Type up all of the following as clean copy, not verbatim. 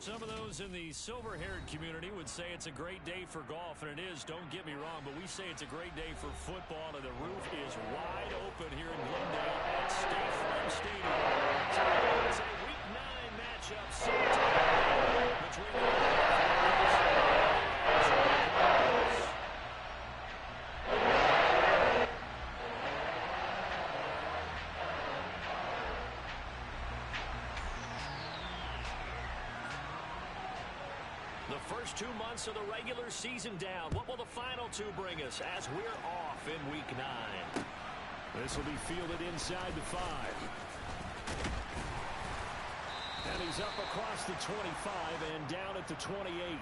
Some of those in the silver-haired community would say it's a great day for golf, and it is, don't get me wrong, but we say it's a great day for football, and the roof is wide open here in Glendale at State Farm Stadium. It's a Week 9 matchup set between the first 2 months of the regular season down. What will the final two bring us as we're off in Week 9? This will be fielded inside the 5. And he's up across the 25 and down at the 28.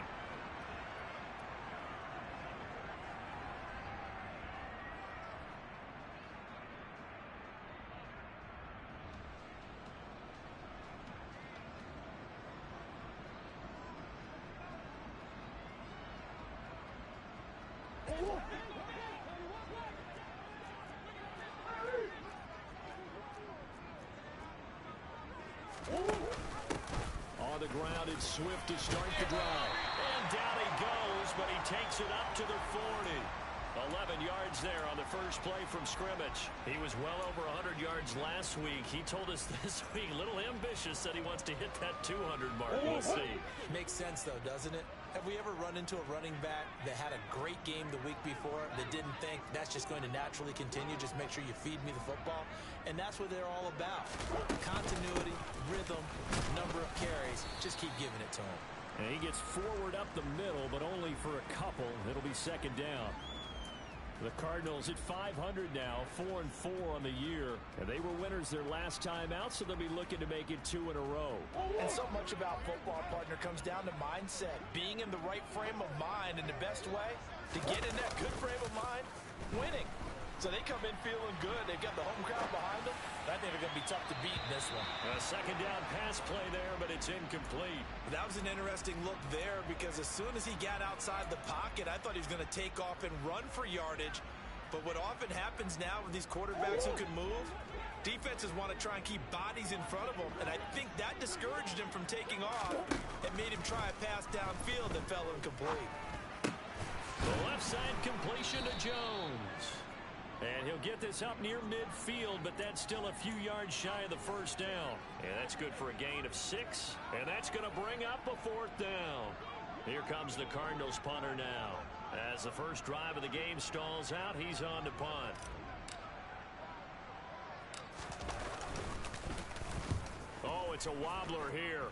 On the ground, it's Swift to start the drive. And down he goes, but he takes it up to the 40. 11 yards there on the first play from scrimmage. He was well over 100 yards last week. He told us this week, a little ambitious, said he wants to hit that 200 mark. We'll see. Makes sense, though, doesn't it? Have we ever run into a running back that had a great game the week before that didn't think that's just going to naturally continue? Just make sure you feed me the football. And that's what they're all about. Continuity, rhythm, number of carries. Just keep giving it to him. And he gets forward up the middle, but only for a couple. It'll be second down. The Cardinals at 500 now, 4-4 on the year. And they were winners their last time out, so they'll be looking to make it 2 in a row. And so much about football, partner, comes down to mindset. Being in the right frame of mind, and the best way to get in that good frame of mind, winning. So they come in feeling good. They've got the home crowd behind them. I think they're going to be tough to beat in this one. A second down pass play there, but it's incomplete. That was an interesting look there because as soon as he got outside the pocket, I thought he was going to take off and run for yardage. But what often happens now with these quarterbacks who can move, defenses want to try and keep bodies in front of them. And I think that discouraged him from taking off and made him try a pass downfield that fell incomplete. The left side completion to Jones. And he'll get this up near midfield, but that's still a few yards shy of the first down. And that's good for a gain of 6. And that's going to bring up a 4th down. Here comes the Cardinals punter now. As the first drive of the game stalls out, he's on to punt. Oh, it's a wobbler here.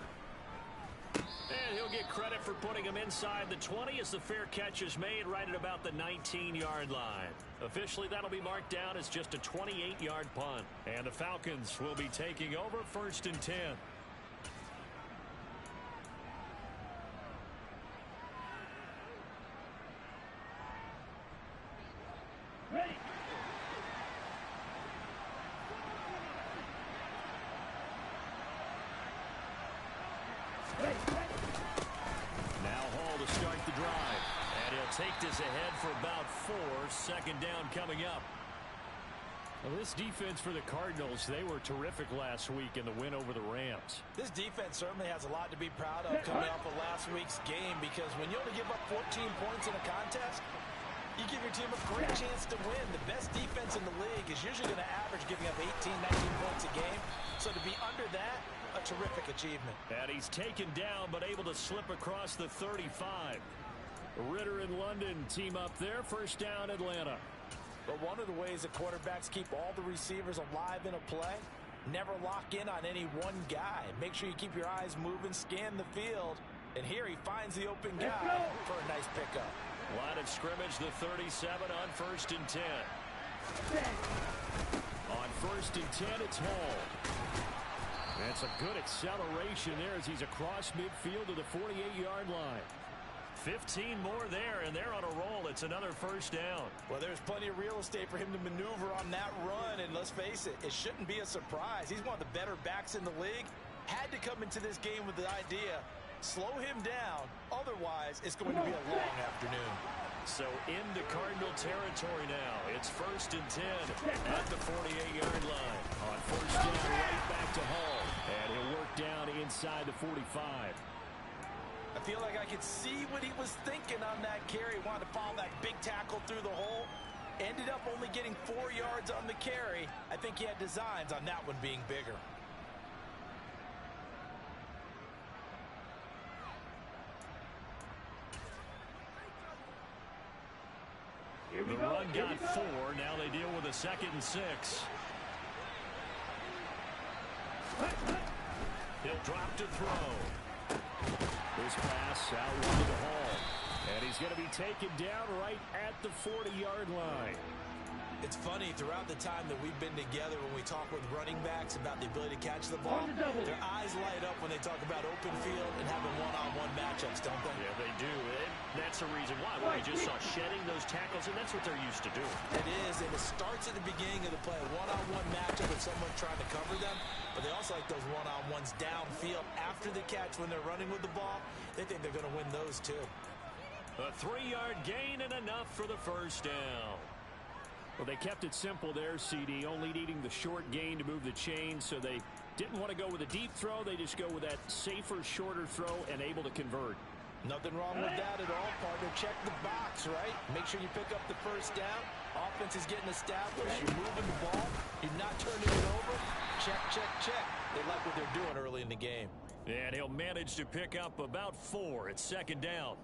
And he'll get credit for putting him inside the 20 as the fair catch is made right at about the 19-yard line. Officially, that'll be marked down as just a 28-yard punt. And the Falcons will be taking over 1st and 10. Take this ahead for about 4. Second down coming up. Well, this defense for the Cardinals, they were terrific last week in the win over the Rams. This defense certainly has a lot to be proud of coming off of last week's game because when you only give up 14 points in a contest, you give your team a great chance to win. The best defense in the league is usually going to average giving up 18, 19 points a game. So to be under that, a terrific achievement. And he's taken down but able to slip across the 35. Ritter and London team up there. First down, Atlanta. But one of the ways that quarterbacks keep all the receivers alive in a play, never lock in on any one guy. Make sure you keep your eyes moving, scan the field. And here he finds the open guy for a nice pickup. Line of scrimmage, the 37 on 1st and 10. On 1st and 10, it's Hall. That's a good acceleration there as he's across midfield to the 48-yard line. 15 more there, and they're on a roll. It's another first down. Well, there's plenty of real estate for him to maneuver on that run, and let's face it, it shouldn't be a surprise. He's one of the better backs in the league. Had to come into this game with the idea, slow him down, otherwise it's going to be a long afternoon. So into Cardinal territory now. It's 1st and 10 at the 48-yard line. On first down, right back to Hall, and he'll work down inside the 45. I feel like I could see what he was thinking on that carry. Wanted to follow that big tackle through the hole. Ended up only getting 4 yards on the carry. I think he had designs on that one being bigger. The run got 4. Now they deal with a 2nd and 6. He'll drop to throw. This pass out to the hole. And he's going to be taken down right at the 40-yard line. It's funny, throughout the time that we've been together, when we talk with running backs about the ability to catch the ball, their eyes light up when they talk about open field and having one-on-one matchups, don't they? Yeah, they do. And that's the reason why. We just saw shedding those tackles, and that's what they're used to doing. It is, and it starts at the beginning of the play. A one-on-one matchup with someone trying to cover them, but they also like those one-on-ones downfield after the catch when they're running with the ball. They think they're going to win those, too. A 3-yard gain and enough for the first down. Well, they kept it simple there, CD, only needing the short gain to move the chain, so they didn't want to go with a deep throw. They just go with that safer, shorter throw and able to convert. Nothing wrong with that at all, partner. Check the box, right? Make sure you pick up the first down. Offense is getting established. You're moving the ball. You're not turning it over. Check, check, check. They like what they're doing early in the game. And he'll manage to pick up about 4 at 2nd down.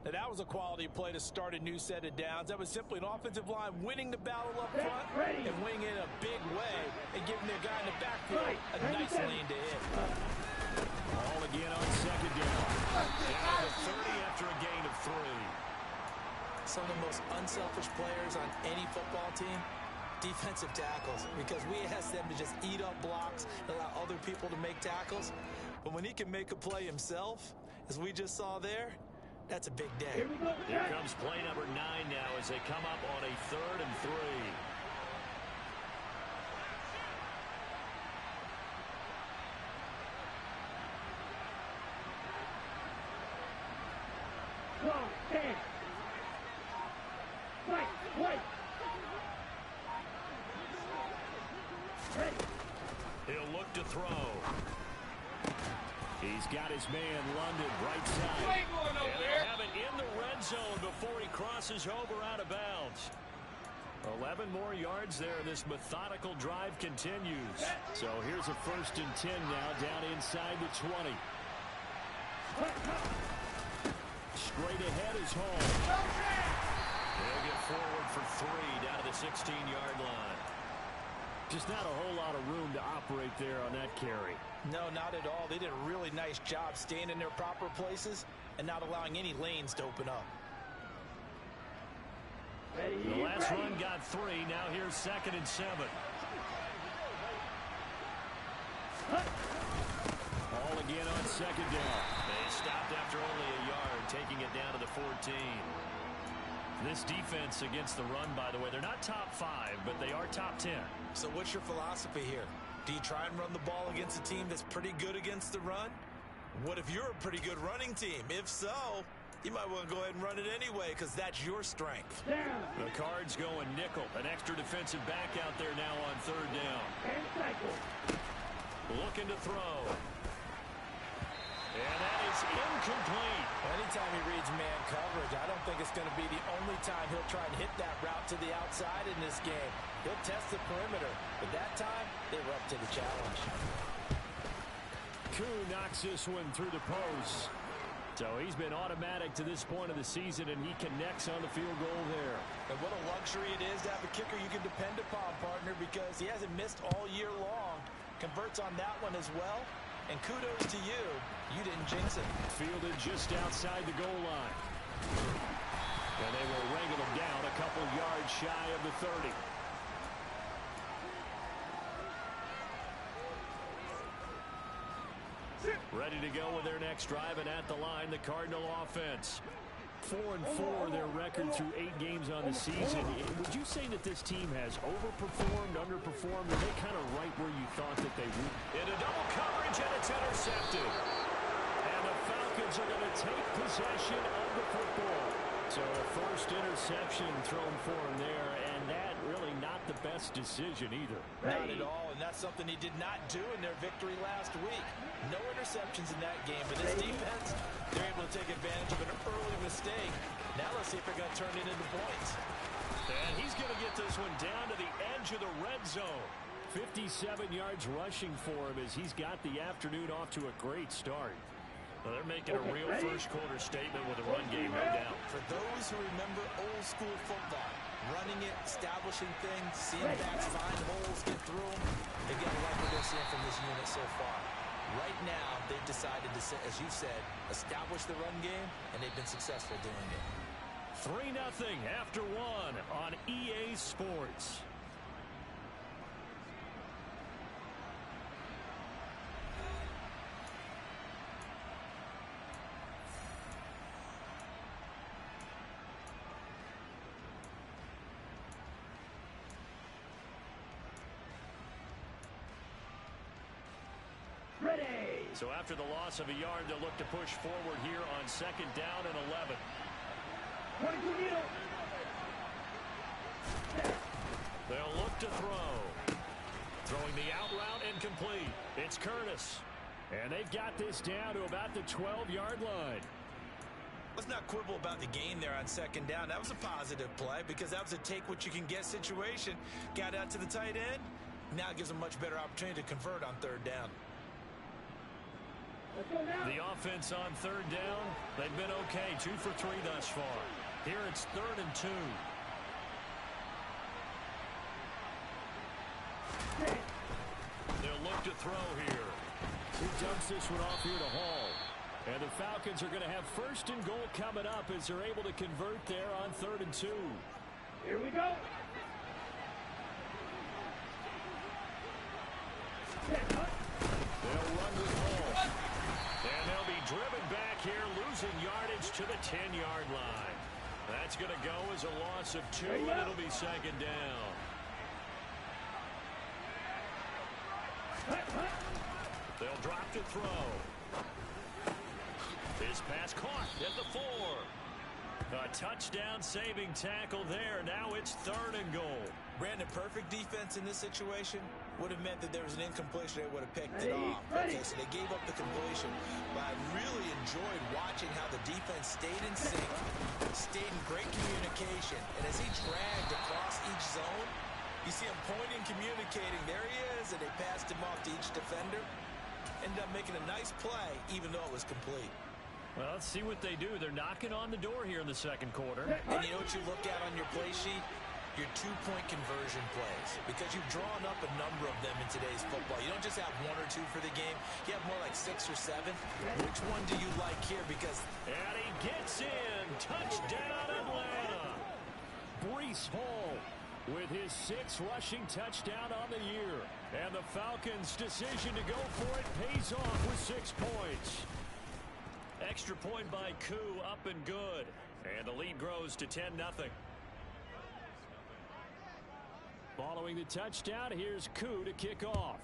Now, that was a quality play to start a new set of downs. That was simply an offensive line winning the battle up front and winning it in a big way and giving their guy in the backfield a nice lane to hit. All again on 2nd down. Down to 30 after a gain of 3. Some of the most unselfish players on any football team, defensive tackles, because we ask them to just eat up blocks and allow other people to make tackles. But when he can make a play himself, as we just saw there, that's a big day. Here comes play number 9 now as they come up on a 3rd and 3. He'll look to throw. He's got his man, London, right side. And they'll have it in the red zone before he crosses over out of bounds. 11 more yards there. This methodical drive continues. So here's a 1st and 10 now, down inside the 20. Straight ahead is home. They'll get forward for 3 down to the 16-yard line. Just not a whole lot of room to operate there on that carry. No, not at all. They did a really nice job staying in their proper places and not allowing any lanes to open up. The last run got 3. Now here's 2nd and 7. All again on 2nd down. They stopped after only a yard, taking it down to the 14. This defense against the run, by the way, they're not top 5, but they are top 10. So what's your philosophy here? Do you try and run the ball against a team that's pretty good against the run? What if you're a pretty good running team? If so, you might want to go ahead and run it anyway because that's your strength. The Cards going nickel. An extra defensive back out there now on 3rd down. Looking to throw. And that is incomplete. Anytime he reads man coverage, I don't think it's going to be the only time he'll try and hit that route to the outside in this game. He'll test the perimeter, but that time, they were up to the challenge. Koo knocks this one through the post. So he's been automatic to this point of the season, and he connects on the field goal there. And what a luxury it is to have a kicker you can depend upon, partner, because he hasn't missed all year long. Converts on that one as well. And kudos to you. You didn't jinx it. Fielded just outside the goal line. And they will wrangle him down a couple yards shy of the 30. Ready to go with their next drive, and at the line, the Cardinal offense. 4-4 their record through 8 games on the season. Would you say that this team has overperformed, underperformed? Are they kind of right where you thought that they would? Into double coverage, and it's intercepted. And the Falcons are going to take possession of the football. So a first interception thrown for him there, and that really not the best decision either. Not at all, and that's something he did not do in their victory last week. No interceptions in that game, but this defense They're able to take advantage of an early mistake. Now let's see if they're going to turn it into points. And he's going to get this one down to the edge of the red zone. 57 yards rushing for him as he's got the afternoon off to a great start. Well, they're making a real first-quarter statement with a run game, no doubt. For those who remember old-school football, running it, establishing things, seeing backs find holes, get through them, they got to like what they're seeing from this unit so far. Right now, they've decided to, as you said, establish the run game, and they've been successful doing it. 3-0 after one on EA Sports. So after the loss of a yard, they'll look to push forward here on 2nd down and 11. They'll look to throw. Throwing the out route incomplete. It's Curtis. And they've got this down to about the 12-yard line. Let's not quibble about the gain there on 2nd down. That was a positive play because that was a take-what-you-can-get situation. Got out to the tight end. Now it gives them a much better opportunity to convert on 3rd down. The offense on 3rd down, they've been okay. 2 for 3 thus far. Here it's 3rd and 2. They'll look to throw here. He dumps this one off here to Hall. And the Falcons are going to have 1st and goal coming up as they're able to convert there on 3rd and 2. Here we go. They'll run with Hall. And they'll be driven back here, losing yardage to the 10-yard line. That's going to go as a loss of 2, and it'll be 2nd down. They'll drop to throw. His pass caught at the 4. A touchdown-saving tackle there. Now it's 3rd and goal. Brandon, perfect defense in this situation would have meant that there was an incompletion. They would have picked it off. Okay, so they gave up the completion. But I really enjoyed watching how the defense stayed in sync, stayed in great communication. And as he dragged across each zone, you see him pointing, communicating. There he is, and they passed him off to each defender. Ended up making a nice play, even though it was complete. Well, let's see what they do. They're knocking on the door here in the 2nd quarter. And you know what you look at on your play sheet? Your 2-point conversion plays. Because you've drawn up a number of them in today's football. You don't just have 1 or 2 for the game. You have more like 6 or 7. Which one do you like here? Because... And he gets in. Touchdown, Atlanta. Breece Hall with his 6th rushing touchdown on the year. And the Falcons' decision to go for it pays off with 6 points. Extra point by Koo, up and good. And the lead grows to 10-0. Following the touchdown, here's Koo to kick off.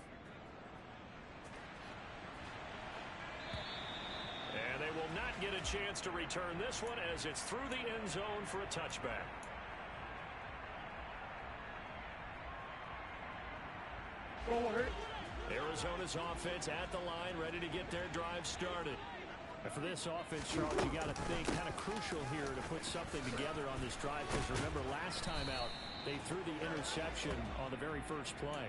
And they will not get a chance to return this one as it's through the end zone for a touchback. Arizona's offense at the line, ready to get their drive started. And for this offense, Charles, you got to think kind of crucial here to put something together on this drive because remember last time out they threw the interception on the very first play.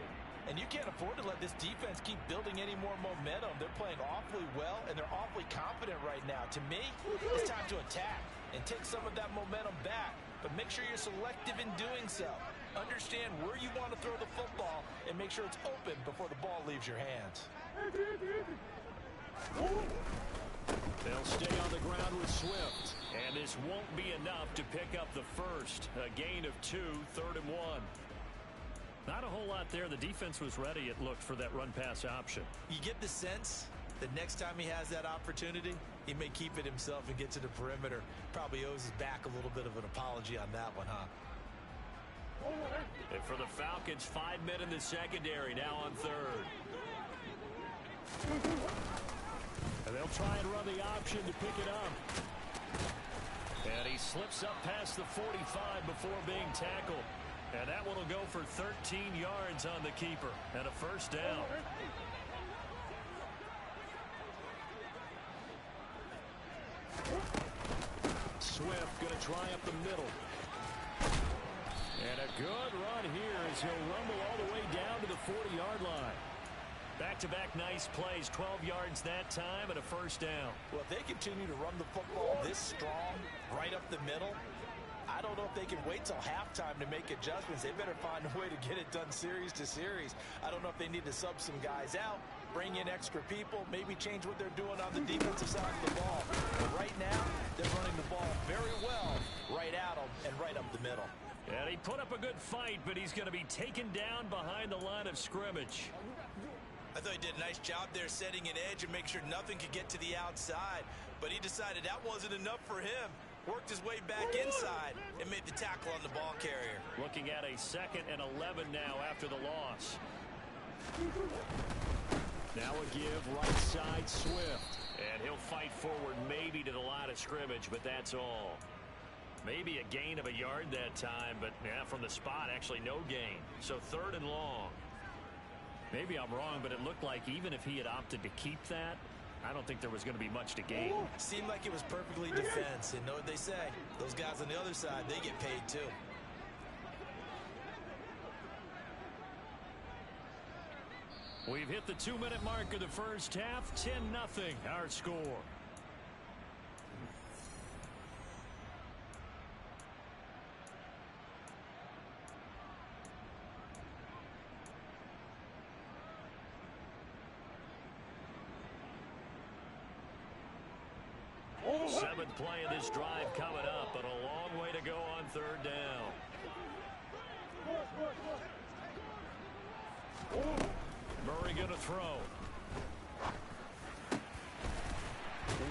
And you can't afford to let this defense keep building any more momentum. They're playing awfully well, and they're awfully confident right now. To me, it's time to attack and take some of that momentum back. But make sure you're selective in doing so. Understand where you want to throw the football and make sure it's open before the ball leaves your hands. They'll stay on the ground with Swift. And this won't be enough to pick up the first. A gain of 2, 3rd and 1. Not a whole lot there. The defense was ready, it looked, for that run-pass option. You get the sense that next time he has that opportunity, he may keep it himself and get to the perimeter. Probably owes his back a little bit of an apology on that one, huh? And for the Falcons, 5 men in the secondary, now on 3rd. And they'll try and run the option to pick it up. And he slips up past the 45 before being tackled. And that one will go for 13 yards on the keeper and a 1st down. Swift going to try up the middle. And a good run here as he'll rumble all the way down to the 40-yard line. Back-to-back nice plays, 12 yards that time and a first down. Well, if they continue to run the football this strong, right up the middle, I don't know if they can wait till halftime to make adjustments. They better find a way to get it done series to series. I don't know if they need to sub some guys out, bring in extra people, maybe change what they're doing on the defensive side of the ball. But right now, they're running the ball very well right at them and right up the middle. And he put up a good fight, but he's going to be taken down behind the line of scrimmage. I thought he did a nice job there setting an edge and make sure nothing could get to the outside. But he decided that wasn't enough for him. Worked his way back inside and made the tackle on the ball carrier. Looking at a 2nd and 11 now after the loss. Now a give right side Swift. And he'll fight forward maybe to the line of scrimmage, but that's all. Maybe a gain of a yard that time, but yeah, from the spot, actually no gain. So 3rd and long. Maybe I'm wrong, but it looked like even if he had opted to keep that, I don't think there was going to be much to gain. Seemed like it was perfectly defense. And know what they say? Those guys on the other side, they get paid too. We've hit the 2-minute mark of the first half. 10-0 our score. Seventh play of this drive coming up, but a long way to go on 3rd down. Murray going to throw.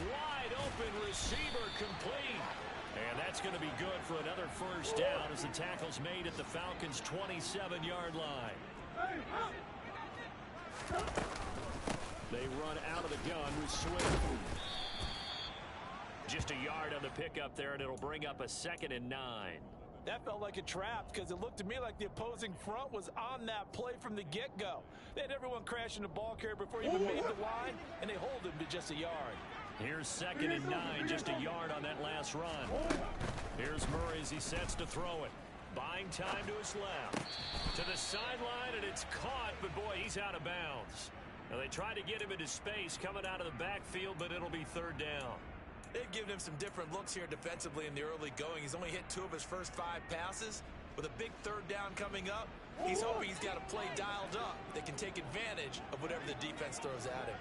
Wide open receiver complete. And that's going to be good for another first down as the tackle's made at the Falcons' 27-yard line. They run out of the gun with Swift. Just a yard on the pickup there, and it'll bring up a 2nd and 9. That felt like a trap because it looked to me like the opposing front was on that play from the get-go. They had everyone crashing the ball carrier before he even made the line, and they hold him to just a yard. Here's 2nd and 9, just a yard on that last run. Here's Murray as he sets to throw it. Buying time to his left. To the sideline, and it's caught, but boy, he's out of bounds. Now, they tried to get him into space coming out of the backfield, but it'll be 3rd down. They've given him some different looks here defensively in the early going. He's only hit 2 of his first 5 passes. With a big 3rd down coming up, he's hoping he's got a play dialed up that can take advantage of whatever the defense throws at him.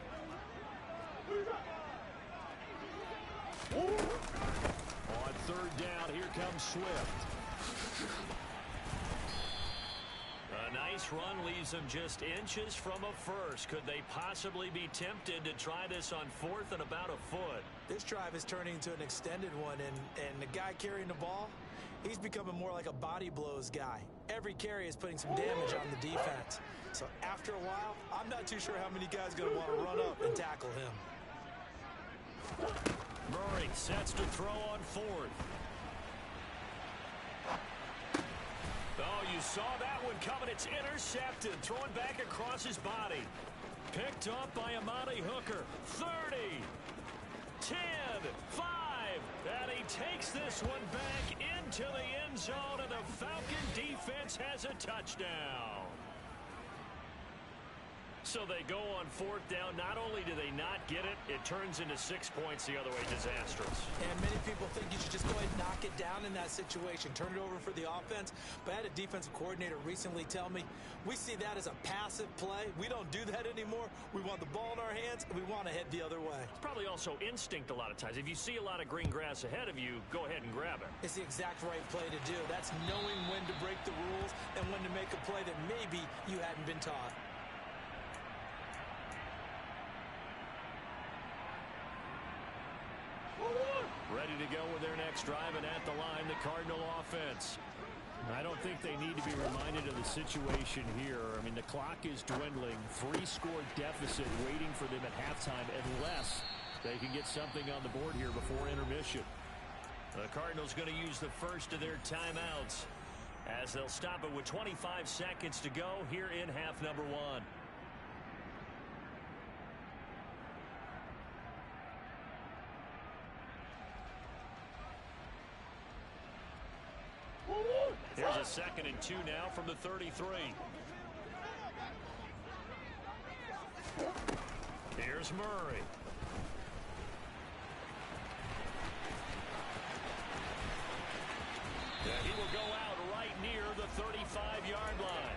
On 3rd down, here comes Swift. A nice run leaves them just inches from a first. Could they possibly be tempted to try this on 4th and about a foot? This drive is turning into an extended one, and the guy carrying the ball, he's becoming more like a body blows guy. Every carry is putting some damage on the defense. So after a while, I'm not too sure how many guys are going to want to run up and tackle him. Murray sets to throw on 4th. Oh, you saw that one coming. It's intercepted. Throwing back across his body. Picked up by Amani Hooker. 30, 10, 5. And he takes this one back into the end zone, and the Falcon defense has a touchdown. So they go on 4th down. Not only do they not get it, it turns into 6 points the other way. Disastrous. And many people think you should just go ahead and knock it down in that situation. Turn it over for the offense. But I had a defensive coordinator recently tell me, we see that as a passive play. We don't do that anymore. We want the ball in our hands, and we want to head the other way. It's probably also instinct a lot of times. If you see a lot of green grass ahead of you, go ahead and grab it. It's the exact right play to do. That's knowing when to break the rules and when to make a play that maybe you hadn't been taught. Ready to go with their next drive, and at the line, the Cardinal offense. I don't think they need to be reminded of the situation here. I mean, the clock is dwindling. 3-score deficit waiting for them at halftime unless they can get something on the board here before intermission. The Cardinals going to use the first of their timeouts as they'll stop it with 25 seconds to go here in half number 1. a 2nd and 2 now from the 33. Here's Murray. And he will go out right near the 35-yard line.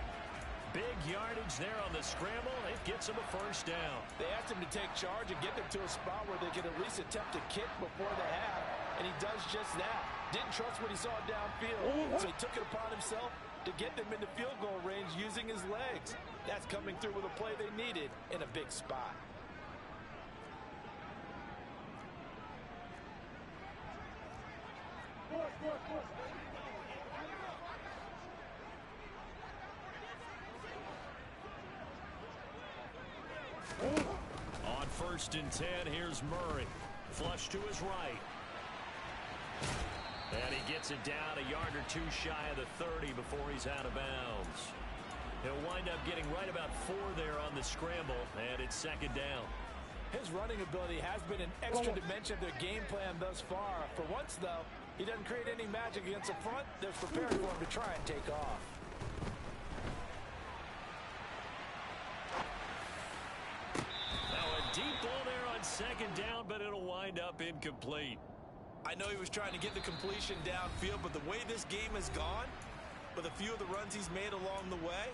Big yardage there on the scramble. It gets him a first down. They asked him to take charge and get them to a spot where they could at least attempt a kick before the half, and he does just that. Didn't trust what he saw downfield, so he took it upon himself to get them into field goal range using his legs. That's coming through with a play they needed in a big spot. On 1st and 10, here's Murray. Flush to his right. And he gets it down a yard or 2 shy of the 30 before he's out of bounds. He'll wind up getting right about 4 there on the scramble, and it's 2nd down. His running ability has been an extra dimension of their game plan thus far. For once, though, he doesn't create any magic against the front. They're preparing for him to try and take off. Now a deep ball there on 2nd down, but it'll wind up incomplete. I know he was trying to get the completion downfield, but the way this game has gone, with a few of the runs he's made along the way,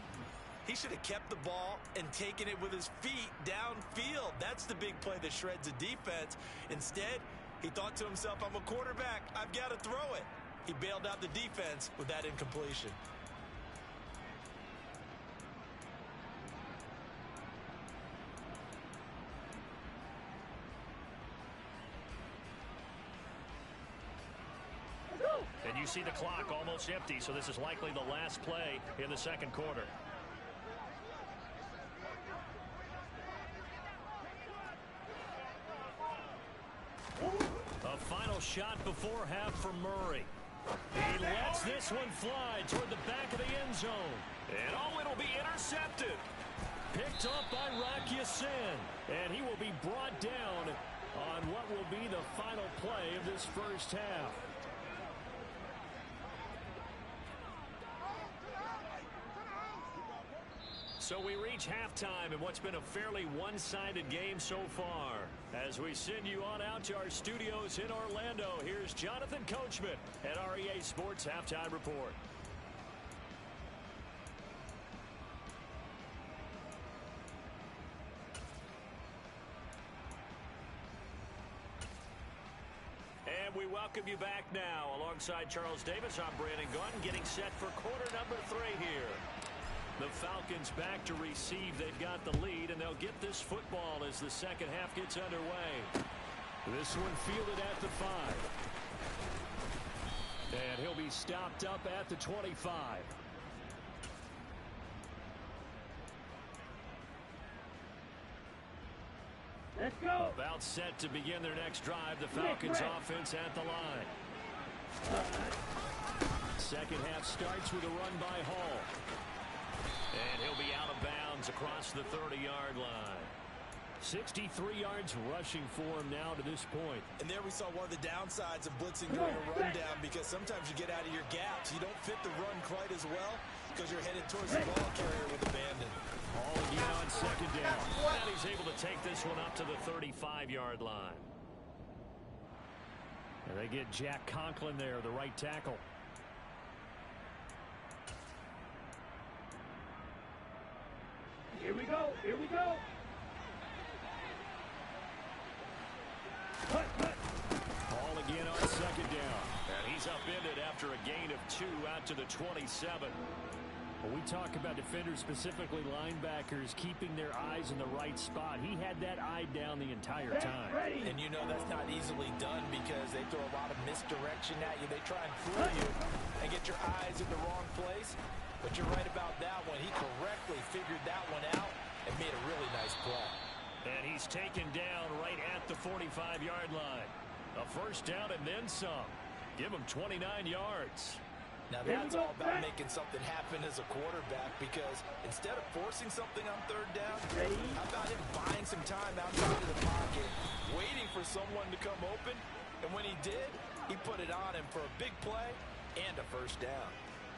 he should have kept the ball and taken it with his feet downfield. That's the big play that shreds a defense. Instead, he thought to himself, I'm a quarterback, I've got to throw it. He bailed out the defense with that incompletion. And you see the clock almost empty, so this is likely the last play in the 2nd quarter. A final shot before half for Murray. He lets this one fly toward the back of the end zone. And oh, it'll be intercepted. Picked off by Rock Ya-Sin. And he will be brought down on what will be the final play of this first half. So we reach halftime in what's been a fairly one-sided game so far. As we send you on out to our studios in Orlando, here's Jonathan Coachman at REA Sports Halftime Report. And we welcome you back now. Alongside Charles Davis, I'm Brandon Gaudin, getting set for quarter number 3 here. The Falcons back to receive. They've got the lead, and they'll get this football as the second half gets underway. This one fielded at the 5. And he'll be stopped up at the 25. Let's go. About set to begin their next drive. The Falcons offense at the line. Second half starts with a run by Hall. And he'll be out of bounds across the 30-yard line. 63 yards rushing for him now to this point. And there we saw one of the downsides of blitzing during a rundown, because sometimes you get out of your gaps. You don't fit the run quite as well because you're headed towards the ball carrier with abandon. All again on 2nd down. And he's able to take this one up to the 35-yard line. And they get Jack Conklin there, the right tackle. Here we go. Here we go. Ball again on 2nd down. And he's upended after a gain of 2 out to the 27. When we talk about defenders, specifically linebackers, keeping their eyes in the right spot, he had that eye down the entire time. And you know that's not easily done because they throw a lot of misdirection at you. They try and fool you and get your eyes in the wrong place. But you're right about that one. He correctly figured that one out and made a really nice play. And he's taken down right at the 45-yard line. A first down and then some. Give him 29 yards. Now that's all about making something happen as a quarterback, because instead of forcing something on 3rd down, how about him buying some time outside of the pocket, waiting for someone to come open, and when he did, he put it on him for a big play and a first down.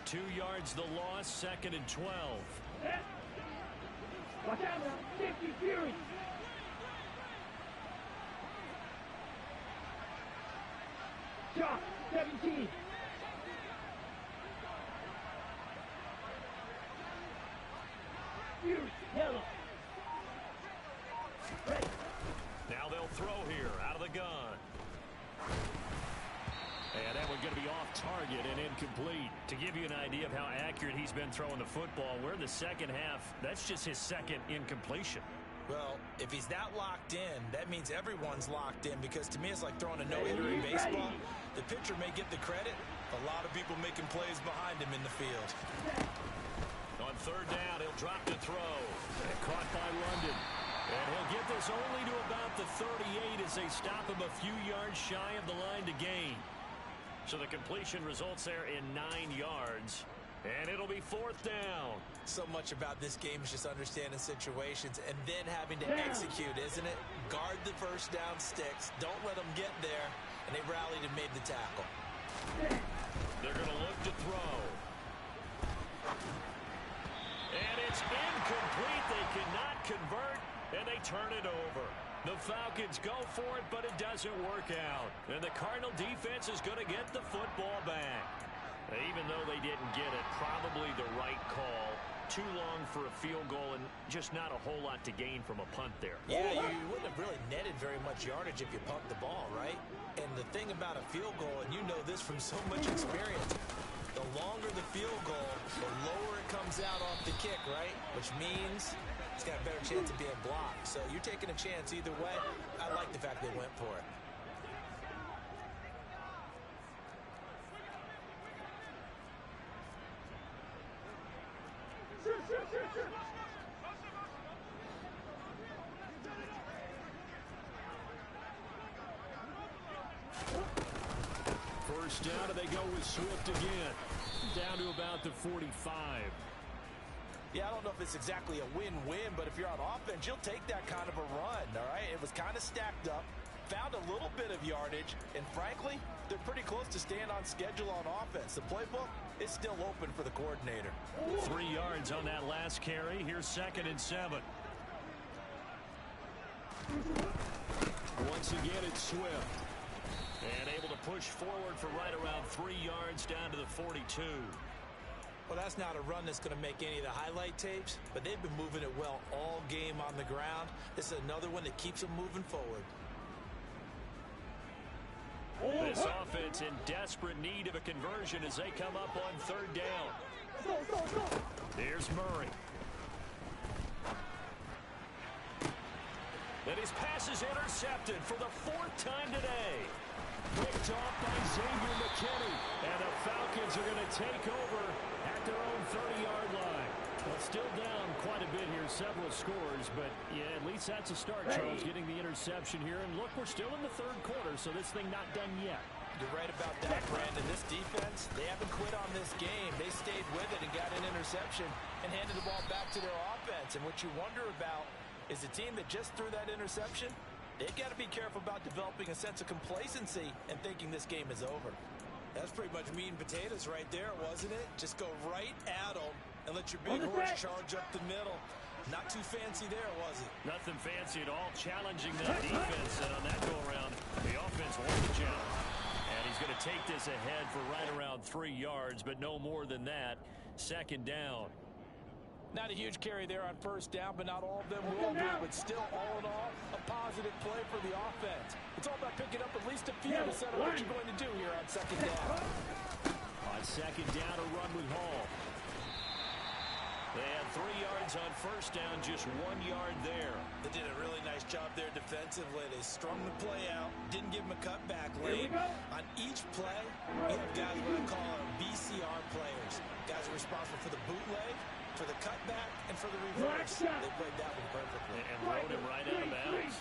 2 yards the loss, 2nd and 12. Watch out now. Safety Fury. Shot. 17. Fury. Yellow. Ready. Now they'll throw here out of the gun. And that one's going to be off target and incomplete. To give you an idea of how accurate he's been throwing the football, we're in the second half. That's just his 2nd incompletion. Well, if he's that locked in, that means everyone's locked in, because to me it's like throwing a no-hitter in baseball. The pitcher may get the credit. A lot of people making plays behind him in the field. On 3rd down, he'll drop to throw. And caught by London. And he'll get this only to about the 38 as they stop him a few yards shy of the line to gain. So the completion results there in 9 yards. And it'll be 4th down. So much about this game is just understanding situations and then having to execute, isn't it? Guard the first down sticks. Don't let them get there. And they rallied and made the tackle. They're going to look to throw. And it's incomplete. They cannot convert, and they turn it over. The Falcons go for it, but it doesn't work out. And the Cardinal defense is going to get the football back. Even though they didn't get it, probably the right call. Too long for a field goal and just not a whole lot to gain from a punt there. Yeah, you wouldn't have really netted very much yardage if you pumped the ball, right? And the thing about a field goal, and you know this from so much experience, the longer the field goal, the lower it comes out off the kick, right? Which means it's got a better chance of being blocked. So you're taking a chance either way. I like the fact they went for it. First down, and they go with Swift again. Down to about the 45. Yeah, I don't know if it's exactly a win-win, but if you're on offense, you'll take that kind of a run, all right? It was kind of stacked up, found a little bit of yardage, and frankly, they're pretty close to staying on schedule on offense. The playbook is still open for the coordinator. 3 yards on that last carry. Here's 2nd and 7. Once again, it's Swift. And able to push forward for right around 3 yards down to the 42. Well, that's not a run that's going to make any of the highlight tapes, but they've been moving it well all game on the ground. This is another one that keeps them moving forward. This offense in desperate need of a conversion as they come up on 3rd down. Here's Murray. And his pass is intercepted for the 4th time today. Picked off by Xavier McKinney. And the Falcons are going to take over at their own 30-yard line. Well, still down quite a bit here, several scores, but yeah, at least that's a start, Charles, getting the interception here. And look, we're still in the 3rd quarter, so this thing not done yet. You're right about that, Brandon. This defense, they haven't quit on this game. They stayed with it and got an interception and handed the ball back to their offense. And what you wonder about is the team that just threw that interception, they've got to be careful about developing a sense of complacency and thinking this game is over. That's pretty much meat and potatoes right there, wasn't it? Just go right at them and let your big horse charge up the middle. Not too fancy there, was it? Nothing fancy at all. Challenging that defense, and on that go-around, the offense won the challenge. And he's going to take this ahead for right around 3 yards, but no more than that. 2nd down. Not a huge carry there on 1st down, but not all of them will be. But still, all in all, a positive play for the offense. It's all about picking up at least a few to set up what you're going to do here on 2nd down. On 2nd down, a run with Hall. They had 3 yards on 1st down, just 1 yard there. They did a really nice job there defensively. They strung the play out, didn't give them a cutback late. On each play, you have guys what I call BCR players. Guys are responsible for the bootleg, for the cutback, and for the reverse. They played that one perfectly. And rode him right out of bounds.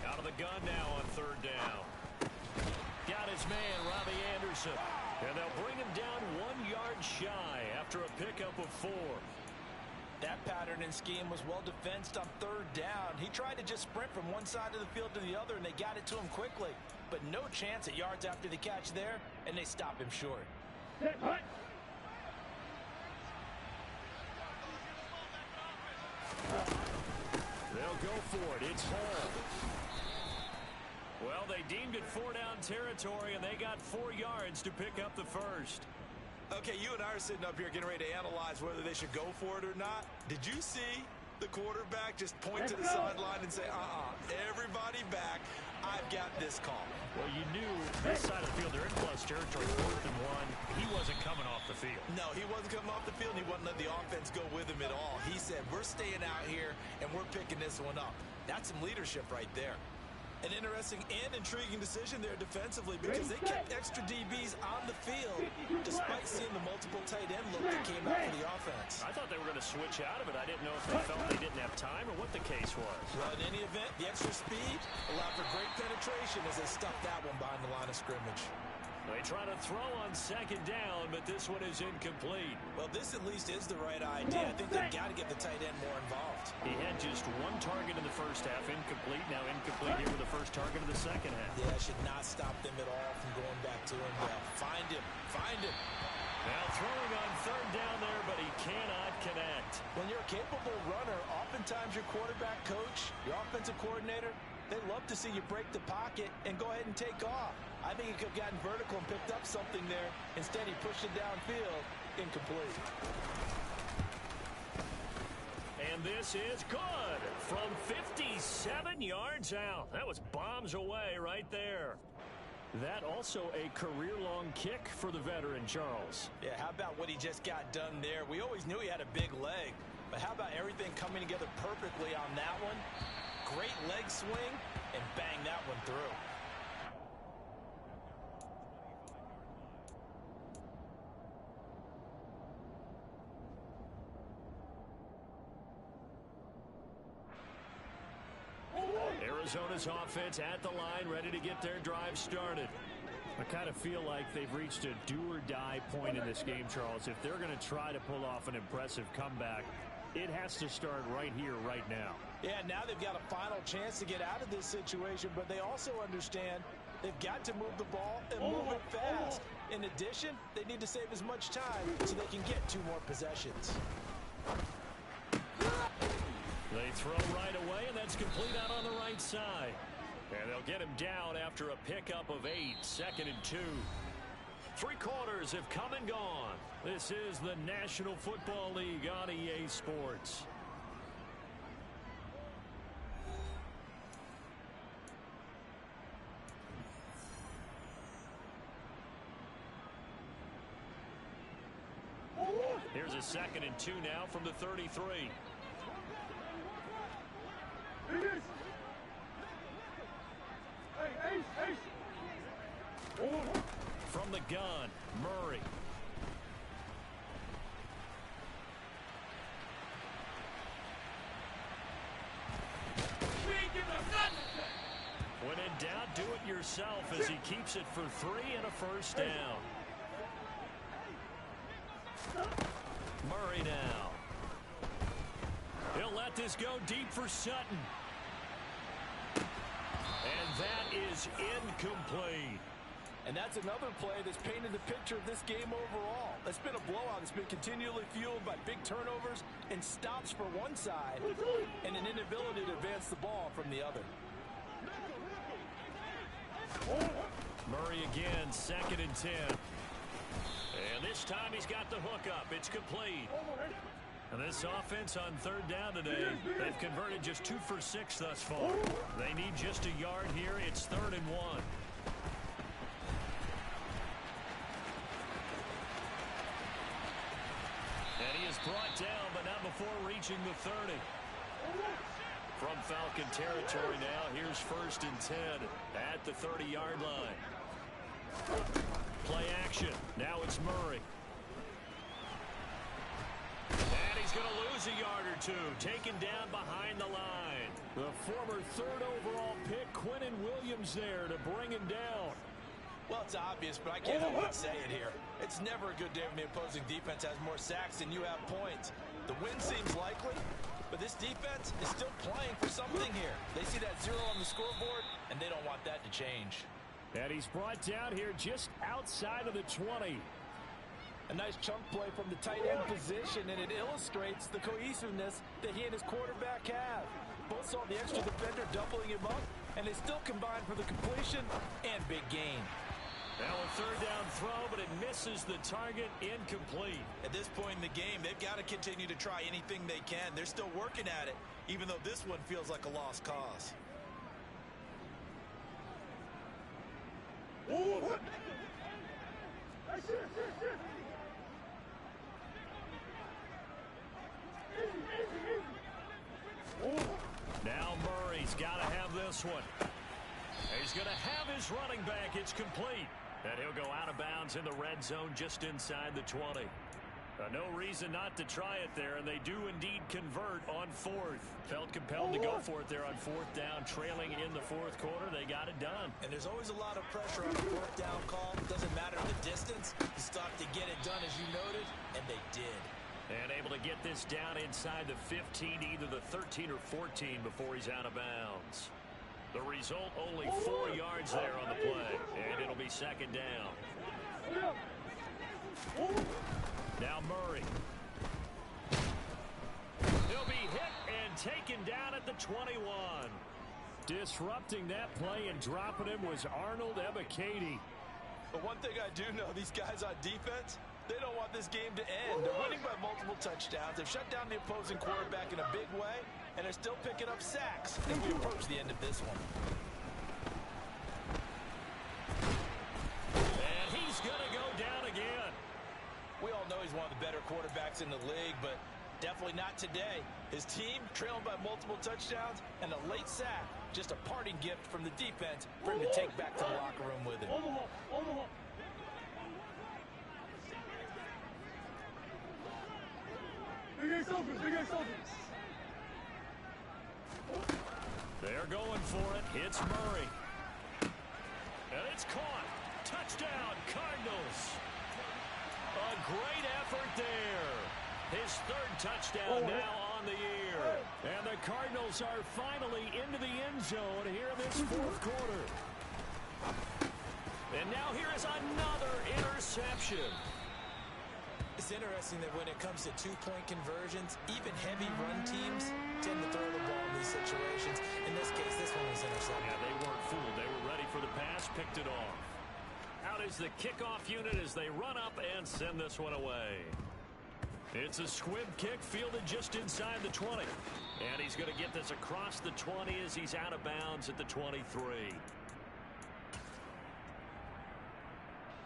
Out of the gun now on 3rd down. Got his man, Robbie Anderson. And they'll bring him down 1 yard shy after a pickup of 4. That pattern and scheme was well defensed on third down. He tried to just sprint from one side of the field to the other, and they got it to him quickly. But no chance at yards after the catch there, and they stop him short. Set, hut. They'll go for it. It's Hall. Well, they deemed it 4-down territory, and they got 4 yards to pick up the first. Okay, you and I are sitting up here getting ready to analyze whether they should go for it or not. Did you see the quarterback just point to the sideline and say, everybody back, I've got this call? Well, you knew this side of the field, they're in plus territory, 4th and 1. He wasn't coming off the field. No, he wasn't coming off the field, and he wasn't letting the offense go with him at all. He said, we're staying out here, and we're picking this one up. That's some leadership right there. An interesting and intriguing decision there defensively because they kept extra DBs on the field despite seeing the multiple tight end look that came out for the offense. I thought they were going to switch out of it. I didn't know if they felt they didn't have time or what the case was. Well, in any event, the extra speed allowed for great penetration as they stuffed that one behind the line of scrimmage. They try to throw on 2nd down, but this one is incomplete. Well, this at least is the right idea. I think they've got to get the tight end more involved. He had just 1 target in the first half, incomplete. Now incomplete here with the first target of the second half. Yeah, should not stop them at all from going back to him. Find him. Find him. Now throwing on 3rd down there, but he cannot connect. When you're a capable runner, oftentimes your quarterback coach, your offensive coordinator, they love to see you break the pocket and go ahead and take off. I think he could have gotten vertical and picked up something there. Instead, he pushed it downfield. Incomplete. And this is good from 57 yards out. That was bombs away right there. That also a career-long kick for the veteran, Charles. Yeah, how about what he just got done there? We always knew he had a big leg, but how about everything coming together perfectly on that one? Great leg swing, and bang that one through. Arizona's offense at the line, ready to get their drive started. I kind of feel like they've reached a do-or-die point in this game, Charles. If they're going to try to pull off an impressive comeback, it has to start right here, right now. Yeah, now they've got a final chance to get out of this situation, but they also understand they've got to move the ball and move it fast. In addition, they need to save as much time so they can get 2 more possessions. They throw right away, and that's complete out on the right side. And they'll get him down after a pickup of 8, 2nd and 2. 3 quarters have come and gone. This is the National Football League on EA Sports. Here's a 2nd and 2 now from the 33. From the gun, Murray. When in doubt, do it yourself as he keeps it for 3 and a first down. Murray now. He'll let this go deep for Sutton. And that is incomplete. And that's another play that's painted the picture of this game overall. It's been a blowout. It's been continually fueled by big turnovers and stops for one side and an inability to advance the ball from the other. Murray again, 2nd and 10. And this time he's got the hook up. It's complete. And this offense on 3rd down today, they've converted just 2 for 6 thus far. They need just a yard here. It's 3rd and 1. And he is brought down, but not before reaching the 30. From Falcon territory now, here's 1st and 10 at the 30-yard line. Play action. Now it's Murray. And he's going to lose a yard or 2, taken down behind the line. The former 3rd overall pick, Quinnen Williams, there to bring him down. Well, it's obvious, but I can't help but say it here. It's never a good day when the opposing defense has more sacks than you have points. The The win seems likely, but this defense is still playing for something here. They see that 0 on the scoreboard, and they don't want that to change. And he's brought down here just outside of the 20. A nice chunk play from the tight end position, and it illustrates the cohesiveness that he and his quarterback have. Both saw the extra defender doubling him up, and they still combined for the completion and big gain. Now a third down throw, but it misses the target, incomplete. At this point in the game, they've got to continue to try anything they can. They're still working at it, even though this one feels like a lost cause. Now Murray's got to have this one. He's going to have his running back. It's complete. And he'll go out of bounds in the red zone just inside the 20. No reason not to try it there, and they do indeed convert on fourth. Felt compelled to go for it there on fourth down, trailing in the fourth quarter. They got it done. And there's always a lot of pressure on a fourth down call. Doesn't matter the distance. You stop to get it done, as you noted, and they did. And able to get this down inside the 15, either the 13 or 14 before he's out of bounds. The result, only 4 yards there on the play, and it'll be second down. Now Murray. He'll be hit and taken down at the 21. Disrupting that play and dropping him was Arnold Ebiketie. But one thing I do know, these guys on defense, they don't want this game to end. They're winning by multiple touchdowns. They've shut down the opposing quarterback in a big way, and they're still picking up sacks as we approach the end of this one. And he's going to go down again. We all know he's one of the better quarterbacks in the league, but definitely not today. His team trailing by multiple touchdowns, and a late sack, just a parting gift from the defense for him to take back to the locker room with him. They're going for it. It's Murray. And it's caught. Touchdown, Cardinals. A great effort there. His third touchdown now on the year. And the Cardinals are finally into the end zone here in this fourth quarter. And now here is another interception. It's interesting that when it comes to two-point conversions, even heavy run teams tend to throw the ball in these situations. In this case, this one was intercepted. Yeah, they weren't fooled. They were ready for the pass, picked it off. Out is the kickoff unit as they run up and send this one away. It's a squib kick fielded just inside the 20. And he's going to get this across the 20 as he's out of bounds at the 23.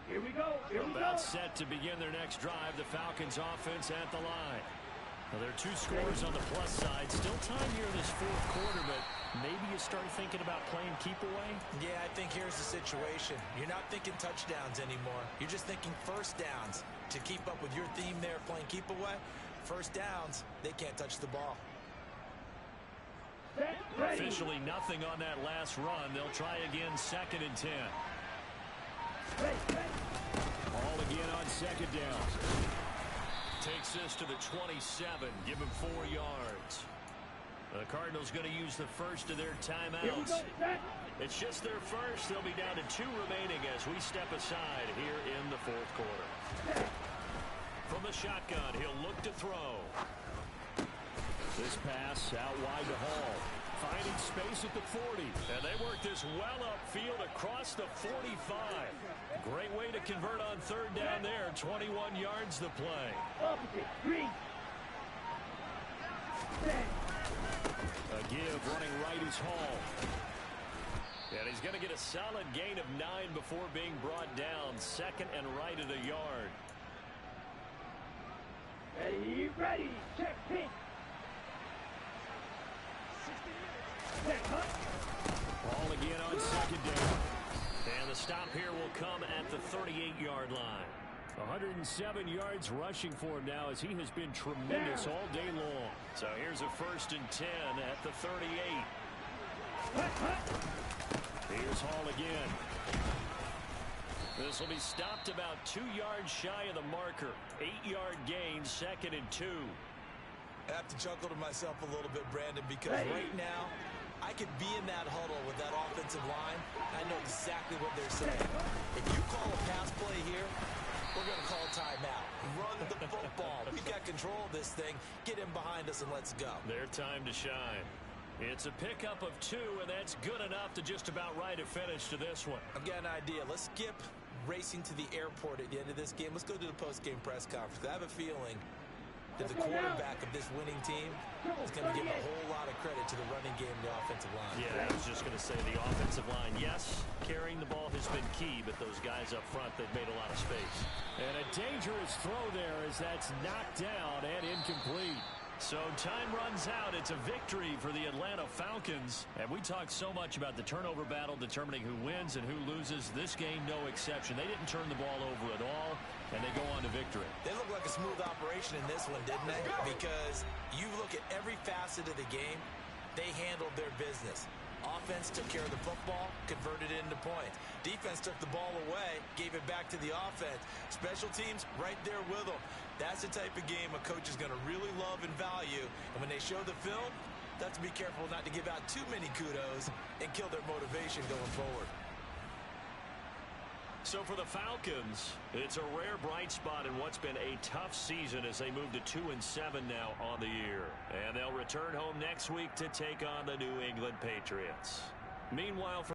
Here we go. About set to begin their next drive. The Falcons offense at the line. Well, there are 2 scores on the plus side. Still time here in this fourth quarter, but maybe you start thinking about playing keep away? Yeah, I think here's the situation. You're not thinking touchdowns anymore. You're just thinking first downs. To keep up with your theme there, playing keep away, first downs, they can't touch the ball. Officially nothing on that last run. They'll try again, 2nd and 10. Ball again on second down. Takes this to the 27. Give him 4 yards. The Cardinals going to use the first of their timeouts. It's just their first. They'll be down to 2 remaining as we step aside here in the fourth quarter. From the shotgun, he'll look to throw. This pass out wide to Hall. Finding space at the 40. And they work this well upfield across the 45. Great way to convert on third down there. 21 yards to play. A give running right is Hall. And he's going to get a solid gain of 9 before being brought down. 2nd and right at a yard. Ready. Check, pink. Ball again on second down. And the stop here will come at the 38-yard line. 107 yards rushing for him now as he has been tremendous all day long. So here's a 1st and 10 at the 38. Here's Hall again. This will be stopped about 2 yards shy of the marker. 8-yard gain, 2nd and 2. I have to chuckle to myself a little bit, Brandon, because right now I could be in that huddle with that offensive line. I know exactly what they're saying. If you call a pass play here, we're going to call a timeout. Run the football. We've got control of this thing. Get in behind us and let's go. Their time to shine. It's a pickup of 2, and that's good enough to just about write a finish to this one. I've got an idea. Let's skip racing to the airport at the end of this game. Let's go to the post-game press conference. I have a feeling that the quarterback of this winning team is going to give a whole lot of credit to the running game and the offensive line. Yeah, I was just going to say the offensive line, yes, carrying the ball has been key, but those guys up front, they've made a lot of space. And a dangerous throw there as that's knocked down and incomplete. So time runs out. It's a victory for the Atlanta Falcons. And we talked so much about the turnover battle determining who wins and who loses. This game, no exception. They didn't turn the ball over at all, and they go on to victory. They look like a smooth operation in this one, didn't they? Because you look at every facet of the game, they handled their business. Offense took care of the football, converted it into points. Defense took the ball away, gave it back to the offense. Special teams right there with them. That's the type of game a coach is going to really love and value. And when they show the film, they have to be careful not to give out too many kudos and kill their motivation going forward. So for the Falcons, it's a rare bright spot in what's been a tough season as they move to 2-7 now on the year. And they'll return home next week to take on the New England Patriots. Meanwhile,